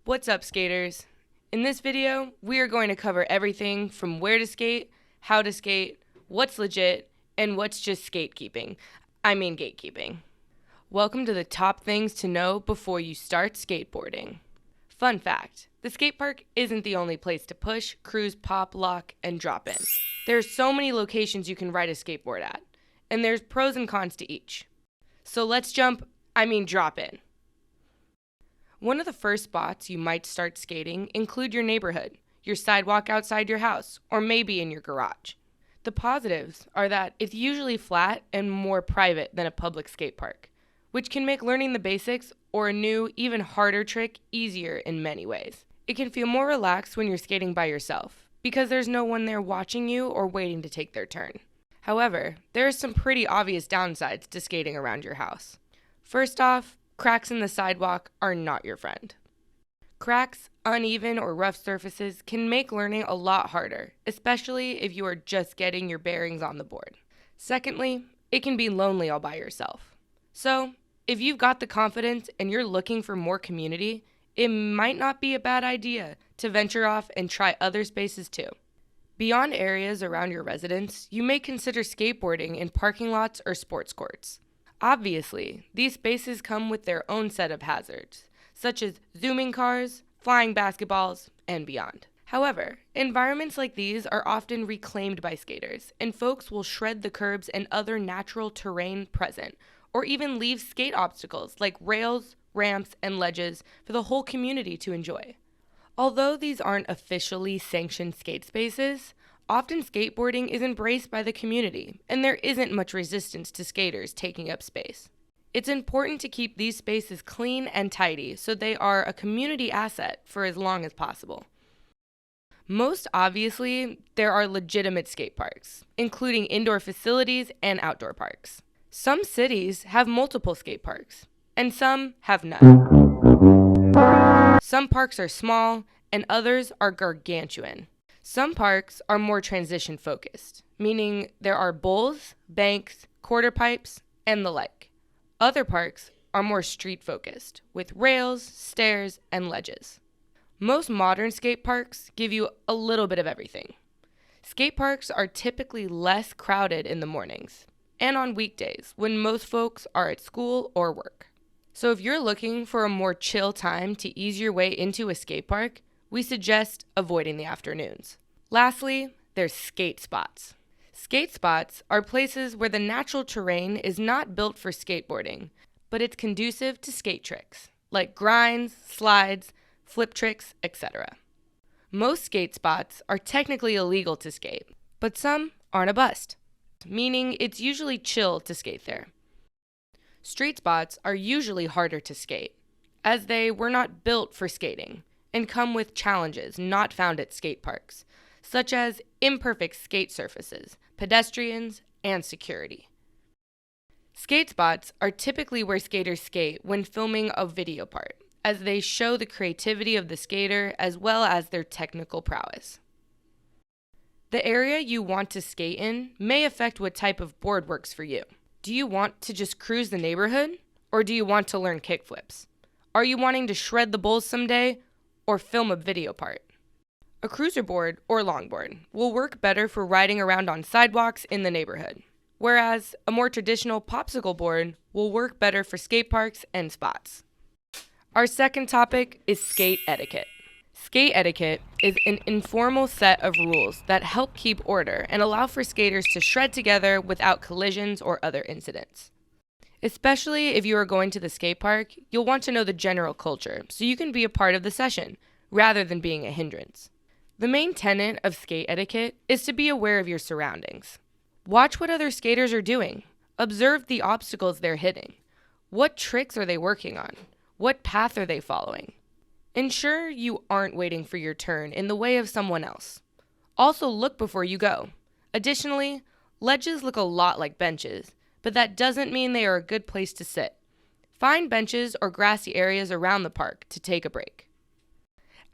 What's up, skaters? In this video, we are going to cover everything from where to skate, how to skate, what's legit, and what's just gatekeeping. Welcome to the top things to know before you start skateboarding. Fun fact, the skate park isn't the only place to push, cruise, pop, lock, and drop in. There's so many locations you can ride a skateboard at, and there's pros and cons to each. So let's drop in. One of the first spots you might start skating include your neighborhood, your sidewalk outside your house, or maybe in your garage. The positives are that it's usually flat and more private than a public skate park, which can make learning the basics or a new, even harder trick easier in many ways. It can feel more relaxed when you're skating by yourself, because there's no one there watching you or waiting to take their turn. However, there are some pretty obvious downsides to skating around your house. First off, cracks in the sidewalk are not your friend. Cracks, uneven, or rough surfaces can make learning a lot harder, especially if you are just getting your bearings on the board. Secondly, it can be lonely all by yourself. So, if you've got the confidence and you're looking for more community, it might not be a bad idea to venture off and try other spaces too. Beyond areas around your residence, you may consider skateboarding in parking lots or sports courts. Obviously, these spaces come with their own set of hazards, such as zooming cars, flying basketballs, and beyond. However, environments like these are often reclaimed by skaters, and folks will shred the curbs and other natural terrain present, or even leave skate obstacles like rails, ramps, and ledges for the whole community to enjoy. Although these aren't officially sanctioned skate spaces, often skateboarding is embraced by the community, and there isn't much resistance to skaters taking up space. It's important to keep these spaces clean and tidy so they are a community asset for as long as possible. Most obviously, there are legitimate skate parks, including indoor facilities and outdoor parks. Some cities have multiple skate parks, and some have none. Some parks are small, and others are gargantuan. Some parks are more transition focused, meaning there are bowls, banks, quarter pipes, and the like. Other parks are more street focused, with rails, stairs, and ledges. Most modern skate parks give you a little bit of everything. Skate parks are typically less crowded in the mornings and on weekdays when most folks are at school or work. So if you're looking for a more chill time to ease your way into a skate park, we suggest avoiding the afternoons. Lastly, there's skate spots. Skate spots are places where the natural terrain is not built for skateboarding, but it's conducive to skate tricks, like grinds, slides, flip tricks, etc. Most skate spots are technically illegal to skate, but some aren't a bust, meaning it's usually chill to skate there. Street spots are usually harder to skate, as they were not built for skating, and come with challenges not found at skate parks, such as imperfect skate surfaces, pedestrians, and security. Skate spots are typically where skaters skate when filming a video part, as they show the creativity of the skater as well as their technical prowess. The area you want to skate in may affect what type of board works for you. Do you want to just cruise the neighborhood, or do you want to learn kickflips? Are you wanting to shred the bowls someday, or film a video part? A cruiser board or longboard will work better for riding around on sidewalks in the neighborhood, whereas a more traditional popsicle board will work better for skate parks and spots. Our second topic is skate etiquette. Skate etiquette is an informal set of rules that help keep order and allow for skaters to shred together without collisions or other incidents. Especially if you are going to the skate park, you'll want to know the general culture so you can be a part of the session rather than being a hindrance. The main tenet of skate etiquette is to be aware of your surroundings. Watch what other skaters are doing. Observe the obstacles they're hitting. What tricks are they working on? What path are they following? Ensure you aren't waiting for your turn in the way of someone else. Also look before you go. Additionally, ledges look a lot like benches, but that doesn't mean they are a good place to sit. Find benches or grassy areas around the park to take a break.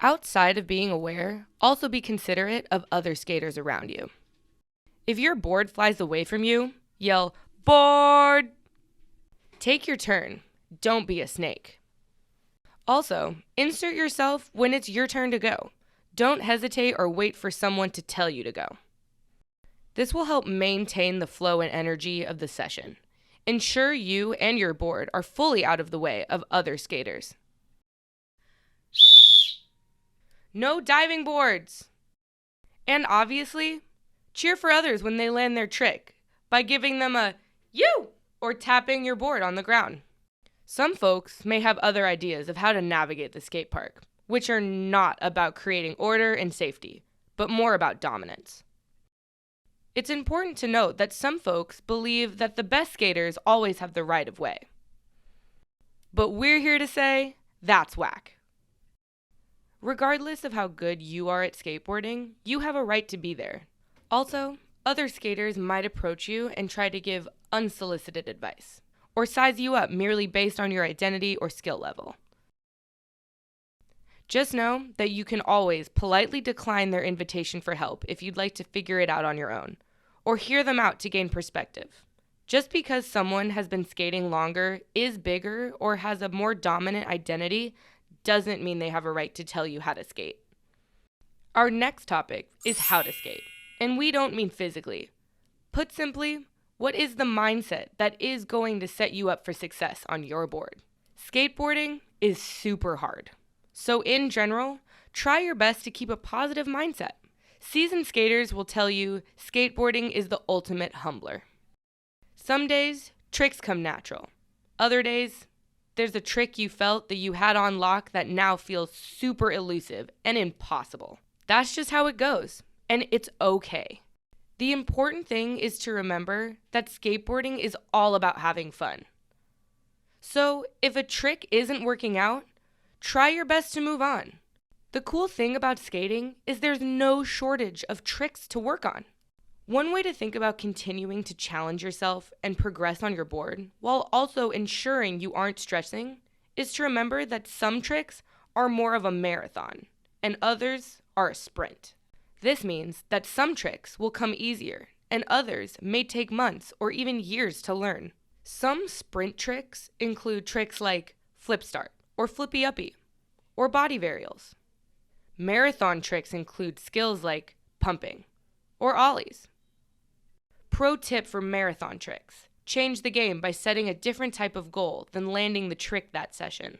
Outside of being aware, also be considerate of other skaters around you. If your board flies away from you, yell, "Board!" Take your turn. Don't be a snake. Also, insert yourself when it's your turn to go. Don't hesitate or wait for someone to tell you to go. This will help maintain the flow and energy of the session. Ensure you and your board are fully out of the way of other skaters. No diving boards! And obviously, cheer for others when they land their trick by giving them a "you" or tapping your board on the ground. Some folks may have other ideas of how to navigate the skate park, which are not about creating order and safety, but more about dominance. It's important to note that some folks believe that the best skaters always have the right of way. But we're here to say that's whack. Regardless of how good you are at skateboarding, you have a right to be there. Also, other skaters might approach you and try to give unsolicited advice, or size you up merely based on your identity or skill level. Just know that you can always politely decline their invitation for help if you'd like to figure it out on your own, or hear them out to gain perspective. Just because someone has been skating longer, is bigger, or has a more dominant identity doesn't mean they have a right to tell you how to skate. Our next topic is how to skate, and we don't mean physically. Put simply, what is the mindset that is going to set you up for success on your board? Skateboarding is super hard. So in general, try your best to keep a positive mindset. Seasoned skaters will tell you skateboarding is the ultimate humbler. Some days, tricks come natural. Other days, there's a trick you felt that you had on lock that now feels super elusive and impossible. That's just how it goes, and it's okay. The important thing is to remember that skateboarding is all about having fun. So if a trick isn't working out, try your best to move on. The cool thing about skating is there's no shortage of tricks to work on. One way to think about continuing to challenge yourself and progress on your board, while also ensuring you aren't stressing, is to remember that some tricks are more of a marathon, and others are a sprint. This means that some tricks will come easier, and others may take months or even years to learn. Some sprint tricks include tricks like flip start, or flippy uppy, or body varials. Marathon tricks include skills like pumping, or ollies. Pro tip for marathon tricks: change the game by setting a different type of goal than landing the trick that session.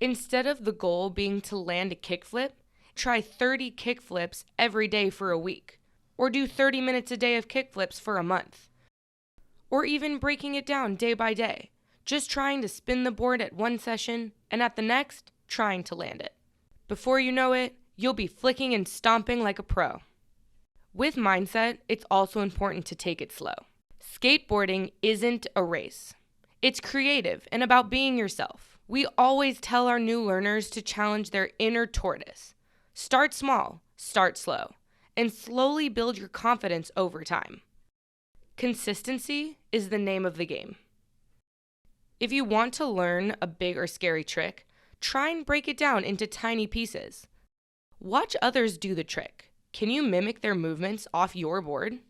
Instead of the goal being to land a kickflip, try 30 kickflips every day for a week, or do 30 minutes a day of kickflips for a month. Or even breaking it down day by day, just trying to spin the board at one session and at the next, trying to land it. Before you know it, you'll be flicking and stomping like a pro. With mindset, it's also important to take it slow. Skateboarding isn't a race. It's creative and about being yourself. We always tell our new learners to challenge their inner tortoise. Start small, start slow, and slowly build your confidence over time. Consistency is the name of the game. If you want to learn a big or scary trick, try and break it down into tiny pieces. Watch others do the trick. Can you mimic their movements off your board?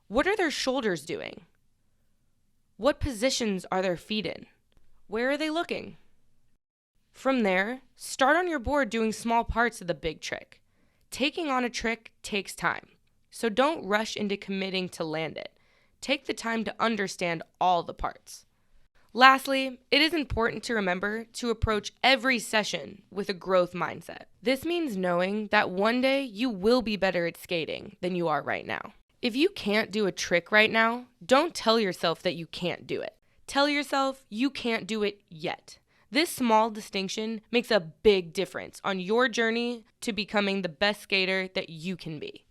What are their shoulders doing? What positions are their feet in? Where are they looking? From there, start on your board doing small parts of the big trick. Taking on a trick takes time, so don't rush into committing to land it. Take the time to understand all the parts. Lastly, it is important to remember to approach every session with a growth mindset. This means knowing that one day you will be better at skating than you are right now. If you can't do a trick right now, don't tell yourself that you can't do it. Tell yourself you can't do it yet. This small distinction makes a big difference on your journey to becoming the best skater that you can be.